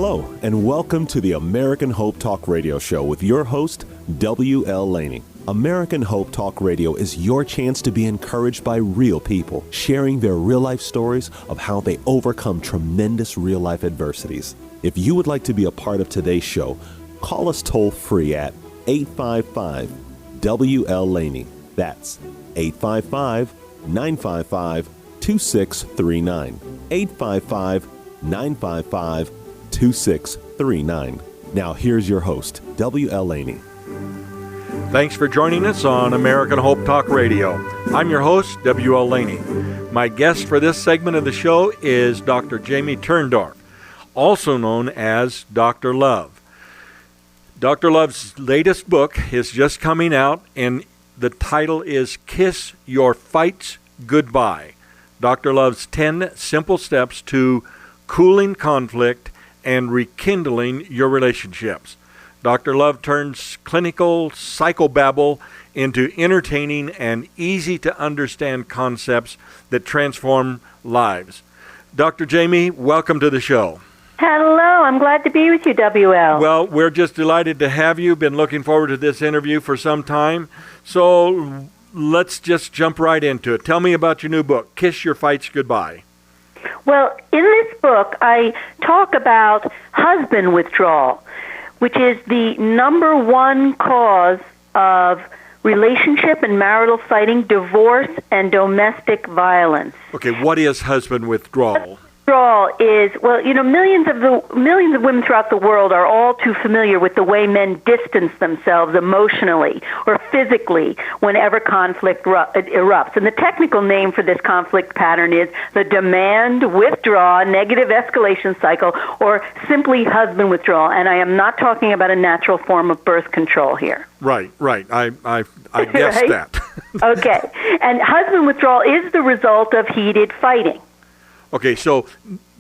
Hello, and welcome to the American Hope Talk Radio Show with your host, WL Laney. American Hope Talk Radio is your chance to be encouraged by real people, sharing their real-life stories of how they overcome tremendous real-life adversities. If you would like to be a part of today's show, call us toll-free at 855-WL Laney. That's 855-955-2639. 855-955-2639. Now here's your host, WL Laney. Thanks for joining us on American Hope Talk Radio. I'm your host, WL Laney. My guest for this segment of the show is Dr. Jamie Turndorf, also known as Dr. Love. Dr. Love's latest book is just coming out, and the title is Kiss Your Fights Goodbye. Dr. Love's 10 simple steps to cooling conflict and rekindling your relationships. Dr. Love turns clinical psychobabble into entertaining and easy-to-understand concepts that transform lives. Dr. Jamie, welcome to the show. Hello, I'm glad to be with you, WL. Well, we're just delighted to have you. Been looking forward to this interview for some time. So let's just jump right into it. Tell me about your new book, Kiss Your Fights Goodbye. Well, in this book, I talk about husband withdrawal, which is the number one cause of relationship and marital fighting, divorce, and domestic violence. Okay, what is husband withdrawal? Withdrawal is, well, you know, millions of women throughout the world are all too familiar with the way men distance themselves emotionally or physically whenever conflict erupts. And the technical name for this conflict pattern is the demand, withdraw, negative escalation cycle, or simply husband withdrawal. And I am not talking about a natural form of birth control here. Right. I guessed right? that. Okay. And husband withdrawal is the result of heated fighting. Okay, so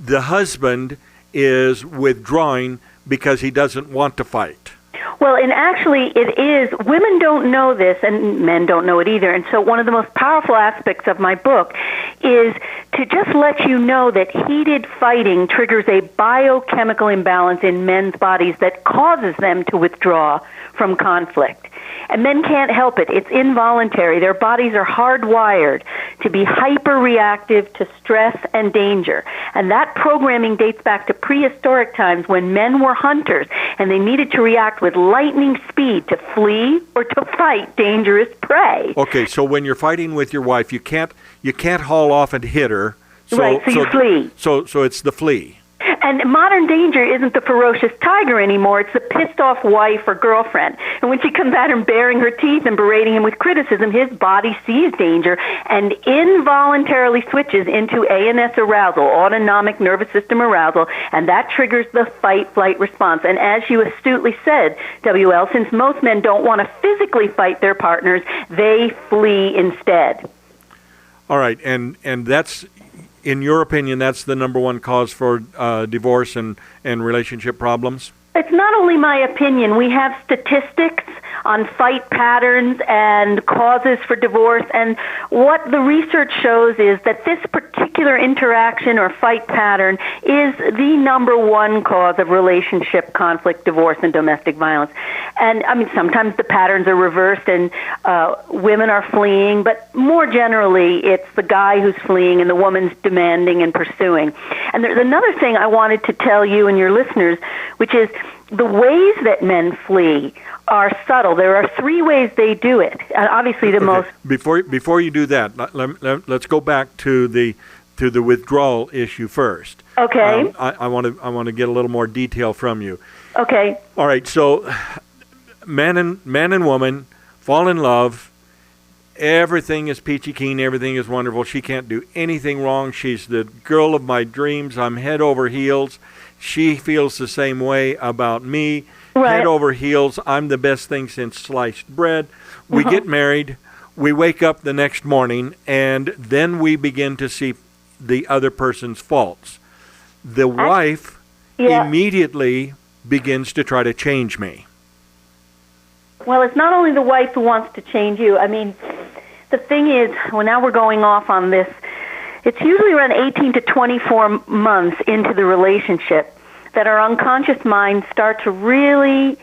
the husband is withdrawing because he doesn't want to fight. Well, and actually it is. Women don't know this, and men don't know it either. And so one of the most powerful aspects of my book is to just let you know that heated fighting triggers a biochemical imbalance in men's bodies that causes them to withdraw from conflict. And men can't help it. It's involuntary. Their bodies are hardwired to be hyper-reactive to stress and danger. And that programming dates back to prehistoric times when men were hunters and they needed to react with lightning speed to flee or to fight dangerous prey. Okay, so when you're fighting with your wife, you can't haul off and hit her. Right, so you flee. So it's the flee. And modern danger isn't the ferocious tiger anymore. It's the pissed-off wife or girlfriend. And when she comes at him baring her teeth and berating him with criticism, his body sees danger and involuntarily switches into ANS arousal, autonomic nervous system arousal, and that triggers the fight-flight response. And as you astutely said, WL, since most men don't want to physically fight their partners, they flee instead. All right, and that's... In your opinion, that's the number one cause for divorce and relationship problems? It's not only my opinion. We have statistics on fight patterns and causes for divorce, and what the research shows is that this particular interaction or fight pattern is the number one cause of relationship conflict, divorce, and domestic violence. And, I mean, sometimes the patterns are reversed and women are fleeing, but more generally, it's the guy who's fleeing and the woman's demanding and pursuing. And there's another thing I wanted to tell you and your listeners, which is the ways that men flee are subtle. There are three ways they do it. Obviously, the most... Before you do that, let's go back to the withdrawal issue first. Okay. I want to get a little more detail from you. Okay. All right. So, man and woman fall in love. Everything is peachy keen. Everything is wonderful. She can't do anything wrong. She's the girl of my dreams. I'm head over heels. She feels the same way about me. Right. Head over heels. I'm the best thing since sliced bread. We get married. We wake up the next morning, and then we begin to see the other person's faults. The wife immediately begins to try to change me. Well, it's not only the wife who wants to change you. I mean, the thing is, well, now we're going off on this. It's usually around 18 to 24 months into the relationship that our unconscious minds start to really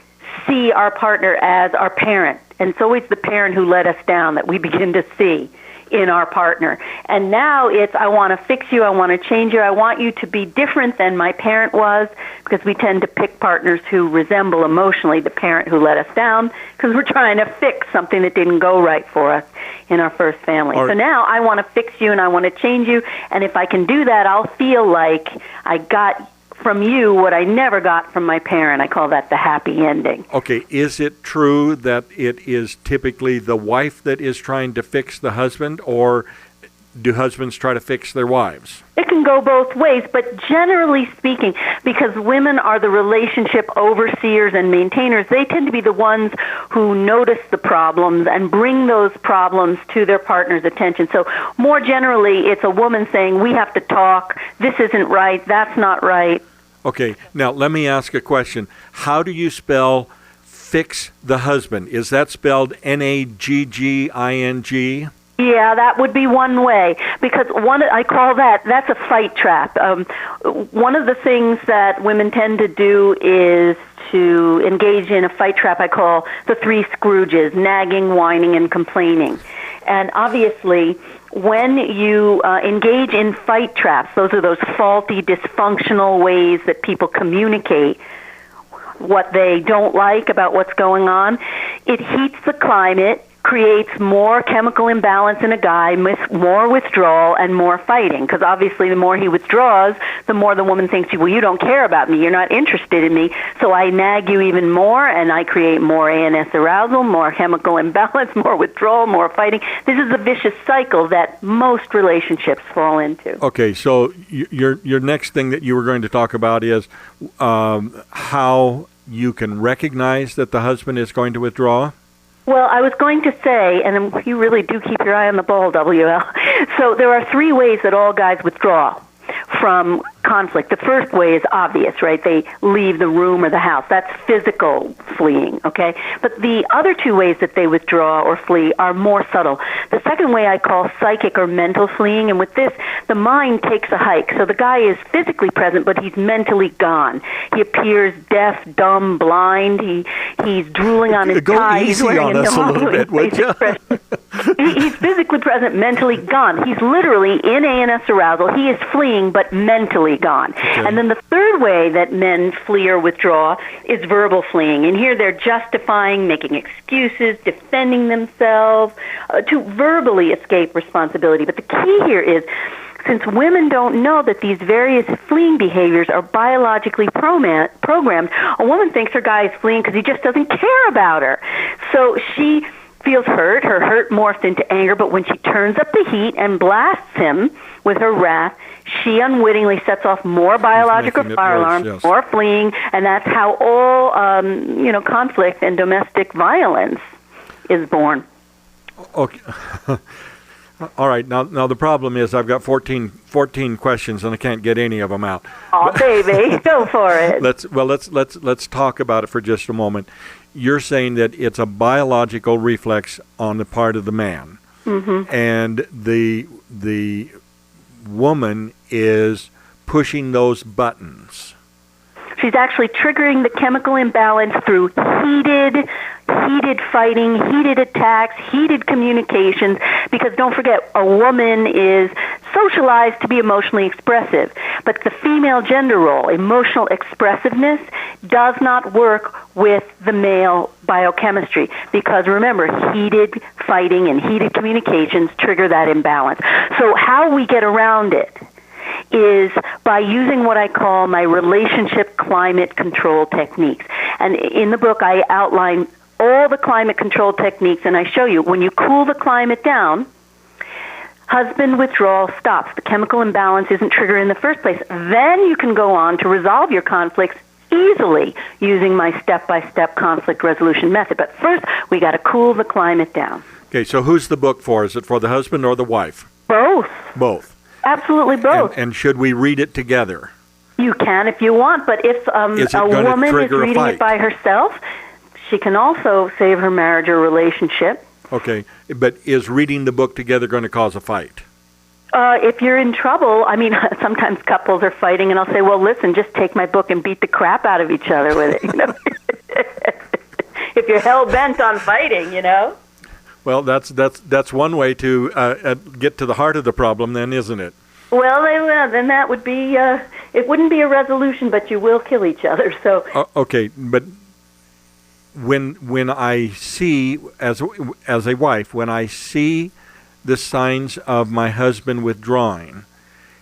see our partner as our parent. And it's always the parent who let us down that we begin to see in our partner. And now it's, I want to fix you, I want to change you, I want you to be different than my parent was, because we tend to pick partners who resemble emotionally the parent who let us down, because we're trying to fix something that didn't go right for us in our first family. So now I want to fix you and I want to change you, and if I can do that, I'll feel like I got from you what I never got from my parent. I call that the happy ending. Okay, is it true that it is typically the wife that is trying to fix the husband, or do husbands try to fix their wives? It can go both ways, but generally speaking, because women are the relationship overseers and maintainers, they tend to be the ones who notice the problems and bring those problems to their partner's attention. So more generally, it's a woman saying, we have to talk, this isn't right, that's not right. Okay, now let me ask a question. How do you spell fix the husband? Is that spelled Nagging? Yeah, that would be one way, because I call that's a fight trap. One of the things that women tend to do is to engage in a fight trap I call the three Scrooges: nagging, whining, and complaining. And obviously, when you engage in fight traps, those are those faulty, dysfunctional ways that people communicate what they don't like about what's going on. It heats the climate, creates more chemical imbalance in a guy, more withdrawal, and more fighting. Because obviously the more he withdraws, the more the woman thinks, well, you don't care about me, you're not interested in me, so I nag you even more, and I create more ANS arousal, more chemical imbalance, more withdrawal, more fighting. This is a vicious cycle that most relationships fall into. Okay, so your next thing that you were going to talk about is how you can recognize that the husband is going to withdraw? Well, I was going to say, and you really do keep your eye on the ball, WL. So there are three ways that all guys withdraw from conflict. The first way is obvious, right? They leave the room or the house. That's physical fleeing, okay? But the other two ways that they withdraw or flee are more subtle. The second way I call psychic or mental fleeing, and with this, the mind takes a hike. So the guy is physically present, but he's mentally gone. He appears deaf, dumb, blind. He's drooling on his tie. He's wearing a He's physically present, mentally gone. He's literally in ANS arousal. He is fleeing, but mentally gone. Okay. And then the third way that men flee or withdraw is verbal fleeing. And here they're justifying, making excuses, defending themselves, to verbally escape responsibility. But the key here is, since women don't know that these various fleeing behaviors are biologically programmed, a woman thinks her guy is fleeing because he just doesn't care about her. So she feels hurt. Her hurt morphs into anger, but when she turns up the heat and blasts him with her wrath, she unwittingly sets off more biological fire alarms, yes, more fleeing, and that's how all conflict and domestic violence is born. Okay. All right. Now the problem is I've got 14 questions and I can't get any of them out. Oh, baby, go for it. Let's talk about it for just a moment. You're saying that it's a biological reflex on the part of the man, mm-hmm, and the woman is pushing those buttons. She's actually triggering the chemical imbalance through heated fighting, heated attacks, heated communications, because don't forget, a woman is socialized to be emotionally expressive, but the female gender role, emotional expressiveness, does not work with the male biochemistry, because remember, heated fighting and heated communications trigger that imbalance. So how we get around it is by using what I call my relationship climate control techniques. And in the book, I outline all the climate control techniques, and I show you when you cool the climate down, husband withdrawal stops. The chemical imbalance isn't triggered in the first place. Then you can go on to resolve your conflicts easily using my step-by-step conflict resolution method. But first, we got to cool the climate down. Okay, so who's the book for? Is it for the husband or the wife? Both. Both. Absolutely both. And should we read it together? You can if you want, but if a woman is reading it by herself, she can also save her marriage or relationship. Okay, but is reading the book together going to cause a fight? If you're in trouble, I mean, sometimes couples are fighting, and I'll say, well, listen, just take my book and beat the crap out of each other with it, you know. If you're hell-bent on fighting, you know. Well, that's one way to get to the heart of the problem, then, isn't it? Well, then that would be, it wouldn't be a resolution, but you will kill each other. So. Okay, but when I see, as a wife, when I see the signs of my husband withdrawing,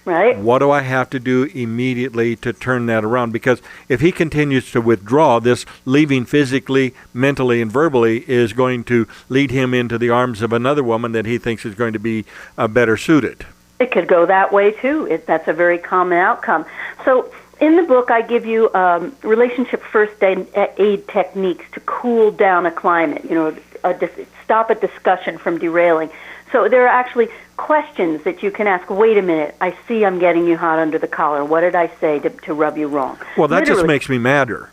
right, what do I have to do immediately to turn that around? Because if he continues to withdraw, this leaving physically, mentally, and verbally is going to lead him into the arms of another woman that he thinks is going to be better suited. It could go that way, too. That's a very common outcome. So in the book, I give you relationship first aid techniques to cool down a climate, you know, stop a discussion from derailing. So there are actually questions that you can ask. Wait a minute, I see I'm getting you hot under the collar. What did I say to rub you wrong? Well, that just makes me madder,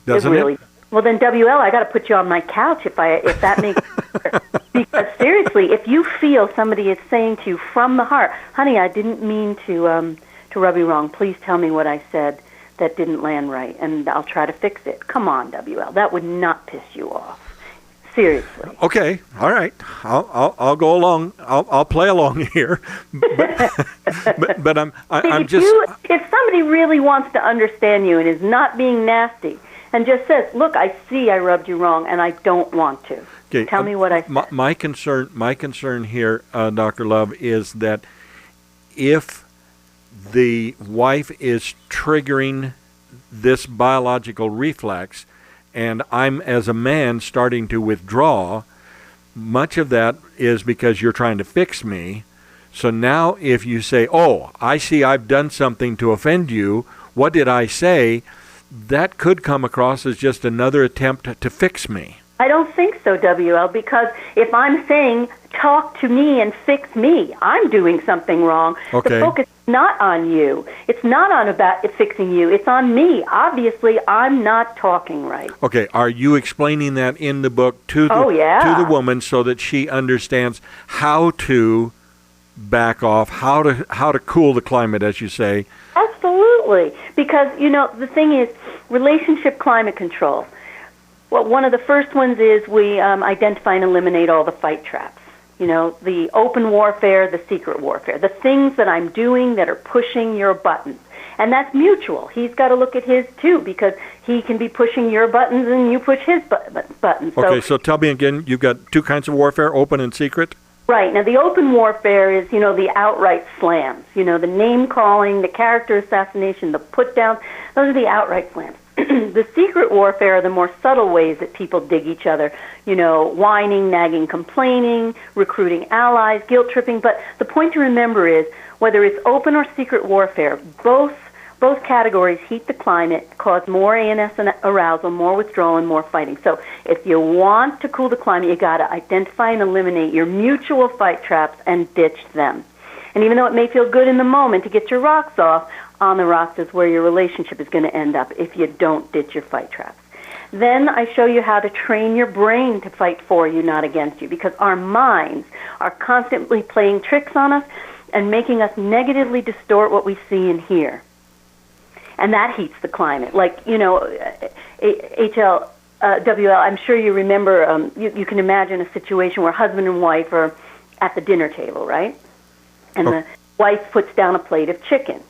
doesn't it? Well, then, WL, I got to put you on my couch if that makes sense. Because seriously, if you feel somebody is saying to you from the heart, honey, I didn't mean to rub you wrong. Please tell me what I said that didn't land right, and I'll try to fix it. Come on, WL, that would not piss you off. Seriously. Okay, all right. I'll go along. I'll play along here. But I'm just. If somebody really wants to understand you and is not being nasty and just says, "Look, I see I rubbed you wrong, and I don't want to." Okay, tell me what I said. My concern here, Dr. Love, is that if the wife is triggering this biological reflex, and I'm, as a man, starting to withdraw, much of that is because you're trying to fix me. So now if you say, oh, I see I've done something to offend you, what did I say? That could come across as just another attempt to fix me. I don't think so, WL, because if I'm saying, talk to me and fix me, I'm doing something wrong. Okay. The focus is not on you. It's not on about fixing you. It's on me. Obviously, I'm not talking right. Okay. Are you explaining that in the book to the woman so that she understands how to back off, how to cool the climate, as you say? Absolutely. Because, you know, the thing is, relationship climate control. Well, one of the first ones is we identify and eliminate all the fight traps. You know, the open warfare, the secret warfare, the things that I'm doing that are pushing your buttons. And that's mutual. He's got to look at his, too, because he can be pushing your buttons and you push his buttons. Okay, so tell me again, you've got two kinds of warfare, open and secret? Right. Now, the open warfare is, you know, the outright slams. You know, the name-calling, the character assassination, the put-downs. Those are the outright slams. The secret warfare are the more subtle ways that people dig each other, you know, whining, nagging, complaining, recruiting allies, guilt-tripping. But the point to remember is, whether it's open or secret warfare, both categories heat the climate, cause more ANS arousal, more withdrawal, and more fighting. So if you want to cool the climate, you got to identify and eliminate your mutual fight traps and ditch them. And even though it may feel good in the moment to get your rocks off, on the rocks is where your relationship is going to end up if you don't ditch your fight traps. Then I show you how to train your brain to fight for you, not against you, because our minds are constantly playing tricks on us and making us negatively distort what we see and hear. And that heats the climate. Like, you know, WL, I'm sure you remember, you can imagine a situation where husband and wife are at the dinner table, right? And the wife puts down a plate of chicken.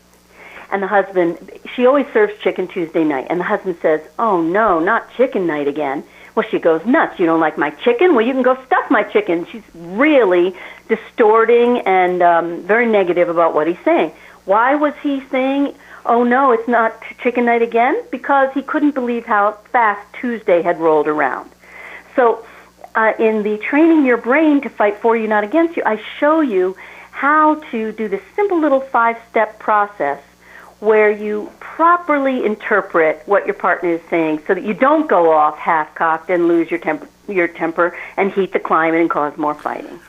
And the husband, she always serves chicken Tuesday night. And the husband says, oh, no, not chicken night again. Well, she goes, nuts, you don't like my chicken? Well, you can go stuff my chicken. She's really distorting and very negative about what he's saying. Why was he saying, oh, no, it's not chicken night again? Because he couldn't believe how fast Tuesday had rolled around. So in the Training Your Brain to Fight For You, Not Against You, I show you how to do this simple little 5-step process where you properly interpret what your partner is saying so that you don't go off half-cocked and lose your temper and heat the climate and cause more fighting.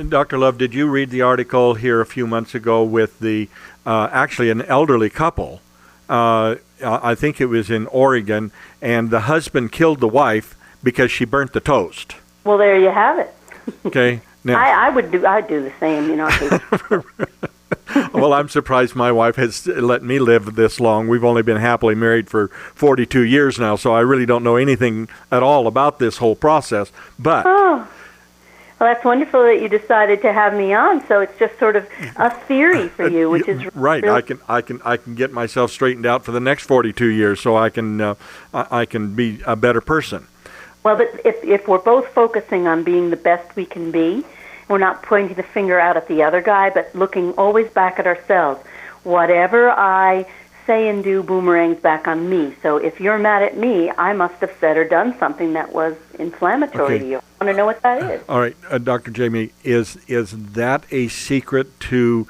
Dr. Love, did you read the article here a few months ago with the actually an elderly couple? I think it was in Oregon, and the husband killed the wife because she burnt the toast. Well, there you have it. Okay. Now, I'd do the same, you know. well, I'm surprised my wife has let me live this long. We've only been happily married for 42 years now, so I really don't know anything at all about this whole process. But well, that's wonderful that you decided to have me on. So it's just sort of a theory for you, which is right. Really, I can get myself straightened out for the next 42 years, so I can be a better person. Well, but if we're both focusing on being the best we can be, we're not pointing the finger out at the other guy, but looking always back at ourselves. Whatever I say and do boomerangs back on me. So if you're mad at me, I must have said or done something that was inflammatory to you. I want to know what that is. All right, Dr. Jamie, is that a secret to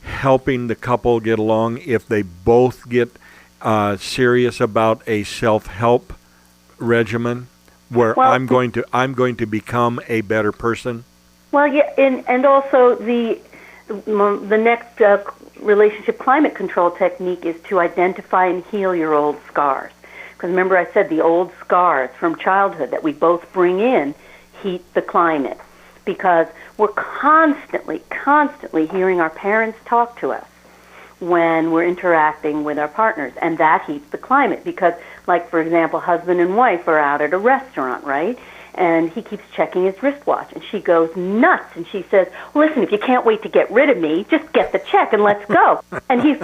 helping the couple get along if they both get serious about a self-help regimen where I'm going to become a better person? Well, yeah, and also the next relationship climate control technique is to identify and heal your old scars. Because remember I said the old scars from childhood that we both bring in heat the climate. Because we're constantly hearing our parents talk to us when we're interacting with our partners, and that heats the climate. Because, like, for example, husband and wife are out at a restaurant, right? And he keeps checking his wristwatch, and she goes nuts, and she says, listen, if you can't wait to get rid of me, just get the check and let's go. And he's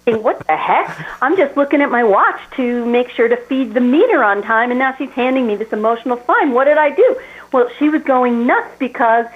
thinking, what the heck? I'm just looking at my watch to make sure to feed the meter on time, and now she's handing me this emotional fine. What did I do? Well, she was going nuts because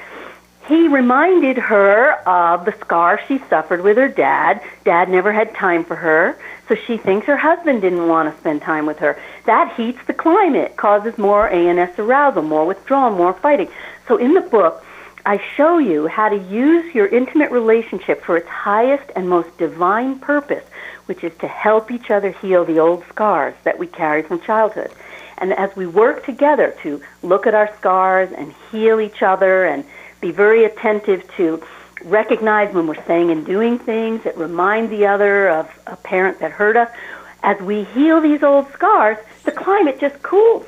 he reminded her of the scar she suffered with her dad. Dad never had time for her, so she thinks her husband didn't want to spend time with her. That heats the climate, causes more ANS arousal, more withdrawal, more fighting. So in the book, I show you how to use your intimate relationship for its highest and most divine purpose, which is to help each other heal the old scars that we carry from childhood. And as we work together to look at our scars and heal each other and be very attentive to recognize when we're saying and doing things that remind the other of a parent that hurt us, as we heal these old scars, the climate just cools.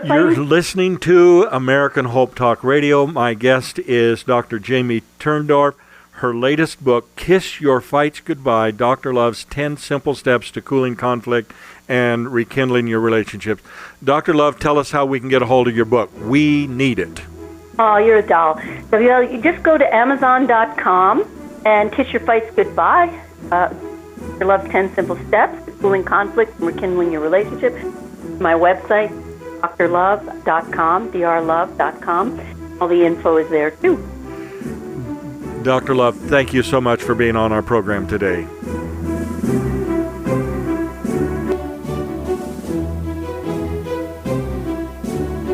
You're listening to American Hope Talk Radio. My guest is Dr. Jamie Turndorf. Her latest book, Kiss Your Fights Goodbye, Dr. Love's 10 Simple Steps to Cooling Conflict and Rekindling Your Relationships. Dr. Love, tell us how we can get a hold of your book. We need it. Oh, you're a doll. So you just go to Amazon.com and Kiss Your Fights Goodbye. Your Love's 10 Simple Steps to Cooling Conflict and Rekindling Your Relationship. My website, drlove.com, drlove.com. All the info is there, too. Dr. Love, thank you so much for being on our program today.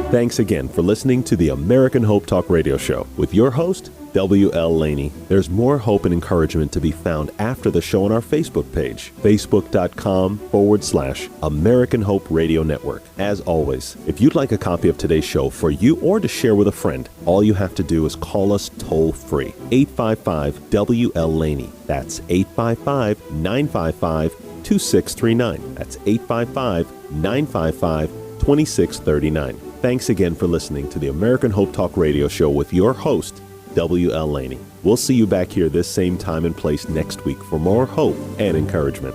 Thanks again for listening to the American Hope Talk Radio Show with your host, WL Laney. There's more hope and encouragement to be found after the show on our Facebook page, facebook.com/American Hope Radio Network. As always, if you'd like a copy of today's show for you or to share with a friend, all you have to do is call us toll-free, 855-WL Laney. That's 855-955-2639. That's 855-955-2639. Thanks again for listening to the American Hope Talk Radio Show with your host, WL Laney. We'll see you back here this same time and place next week for more hope and encouragement.